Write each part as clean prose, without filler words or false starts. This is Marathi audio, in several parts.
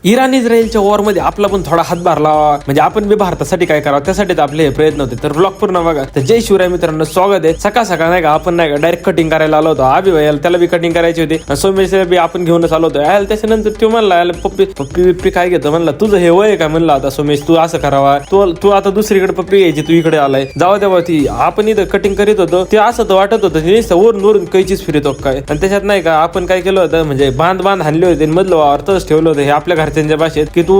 इराण इस्रायलच्या वॉर मध्ये आपला पण थोडा हातभार लावा, म्हणजे आपण बी भारतासाठी काय करावं त्यासाठी आपले हे प्रयत्न होते. तर ब्लॉग पूर्ण बघा. तर जय शिवराय मित्रांनो, स्वागत आहे. सकाळ सकाळ नाही का आपण नाही का डायरेक्ट कटिंग करायला आलो होतो. आबी भाई त्याला बी कटिंग करायची होती, सोमेशला बी आपण घेऊनच आलो होतो. यायला त्याच्यानंतर तो म्हणला याला पप्पी पप्पी बिप्पी काय घेतो म्हणला, तुझं हे वय काय म्हणला. आता सोमेश तू असं करावा, तू आता दुसरीकडे पप्पी घ्यायची, तू इकडे आलाय. जाऊ द्यावा. ती आपण इथं कटिंग करीत होतो ते असं तर वाटत होतं वरून वरून कैचीच फिरत होत काय. आणि त्याच्यात नाही का आपण काय केलं होतं, म्हणजे बांध हाणले होते मधलं वावर तसंच ठेवलं होतं. हे आपल्या घरच्यांच्या भाषेत की तू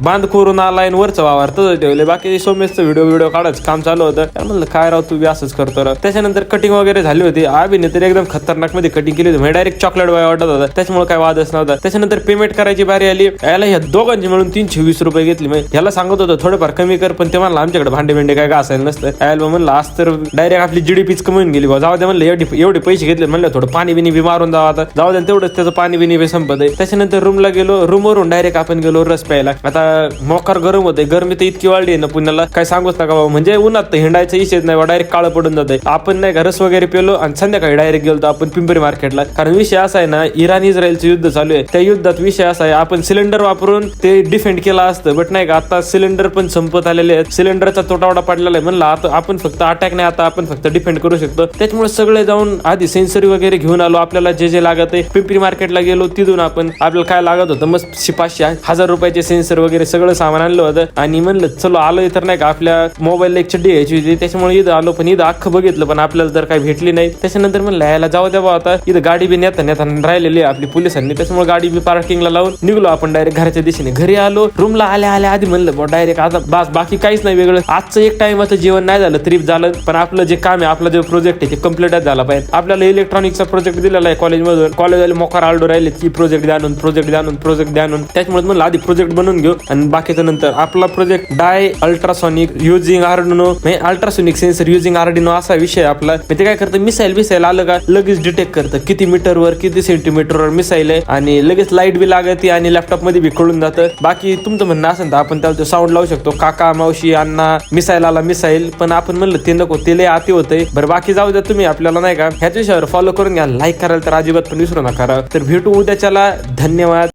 बांध करून आलाय वरचं वावर तसंच ठेवले. बाकी सोमेशचं व्हिडिओ काढायचं काम चालू होतं. म्हणलं काय राव तू बी असंच करतो राव. त्याच्यानंतर कटिंग वगैरे झाली होती. आबीने तर एकदम खतरनाक मध्ये कटिंग केली होती, म्हणजे डायरेक्ट चॉकलेट बाय वाटत होता. त्याच्यामुळे काय वादच नव्हता. त्याच्यानंतर पेमेंट करायची बारी आली. याला ह्या दोघांची मिळून 320 रुपये घेतली. मग ह्याला सांगत होतं थोडंफार कमी कर, पण ते म्हणलं आमच्याकडे भांडे बिंडे काय असायला नसतं. यायला म्हणलं आज तर डायरेक्ट आपली जीडीपीच कमी गेली. जाऊ दे म्हणलं, एवढे पैसे घेतले म्हणलं थोडं पाणी बिनी बी मारून जावं. आता जाऊ दे तेवढंच त्याचं पाणी बिनी बी संपत आहे. त्याच्यानंतर रूमला गेलो. रूमवरून डायरेक्ट आपण गेलो रस प्यायला. आता मोकार गरम होते, गरमी तर इतकी वाढली आहे ना पुण्याला काय सांगूच नका बाबा. म्हणजे उन्हात तर हिंडायचं इशेच नाही, डायरेक्ट काळं पडून जाते. आपण नाही का रस वगैरे पेलो आणि संध्याकाळी डायरेक्ट गेलो आपण पिंपरी मार्केटला. कारण विषय असा आहे ना, इराण इस्रायलचं युद्ध चालू आहे. त्या युद्धात विषय असा आहे, आपण सिलेंडर वापरून ते डिफेंड केला असतं, बट नाही का आता सिलेंडर पण संपत आलेले आहेत. सिलेंडरचा तोटावडा पडलेला आहे. म्हणलं आता आपण फक्त अटॅक नाही, आता आपण फक्त डिफेंड करू शकतो. त्याच्यामुळे सगळे जाऊन आधी सेन्सरी वगैरे घेऊन आलो. आपल्याला जे जे लागत आहे पिंपरी मार्केटला गेलो. तिथून आपण आपल्याला काय लागत होतं मस्त 500-1000 रुपयाचे सेन्सर वगैरे सगळं सामान आणलं होतं. आणि म्हणलं चलो आलोय तर नाही का आपल्या मोबाईलला एक चड्डी घ्यायची होती, त्याच्यामुळे इथं आलो. पण इथं अख्खं बघितलं पण आपल्याला तर काही भेटली नाही. त्याच्यानंतर म्हणलं यायला जाऊ द्यावा. आता इथं गाडी बी नेता राहिलेली आपली पोलिसांनी, त्याच्यामुळे गाडी बी पार्किंगला लावून निघलो आपण डायरेक्ट घरच्या दिशेने. घरी आलो. रूमला आल्या आधी म्हणलं डायरेक्ट आता बस बाकी काहीच नाही वेगळं. आजचं एक टाइमाचं जेवण नाही झालं तरी झालं, पण आपलं जे काम आहे आपला जो प्रोजेक्ट आहे ते कम्प्लीटच झाला पाहिजे. आपल्याला इलेक्ट्रॉनिक्सचा प्रोजेक्ट दिलेला आहे कॉलेजमधून. कॉलेजवाले मोकार आलडो राहिले की प्रोजेक्ट द्या आणून त्याच्यामुळे म्हणलं आधी प्रोजेक्ट बनवून घेऊ आणि बाकीचं नंतर. आपला प्रोजेक्ट डाय अल्ट्रासॉनिक युझिंग आर्डिनो, म्हणजे अल्ट्रासॉनिक सेन्सर युझिंग आर्डिनो असा विषय आपला. ते काय करतं, मिसाईल आलं का लगेच डिटेक्ट करतं किती मीटरवर किती सेंटीमीटरवर मिसाईल आहे, आणि लगेच लाईट बी लागते आणि लॅपटॉप मध्ये बी कळून जातं. बाकी तुमचं म्हणणं असेल तर आपण त्याला साऊंड लावू शकतो, काका मावशी अण्णा मिसाईल आला मिसाईल. पण आपण म्हणलं ते नको, ते लय आती होतंय. बरं बाकी जाऊ द्या. तुम्ही आपल्याला नाही का ह्याच विषयावर फॉलो करून घ्या, लाईक करायला तर अजिबात पण विसरू नका. तर भेटू उद्याच्याला. धन्यवाद.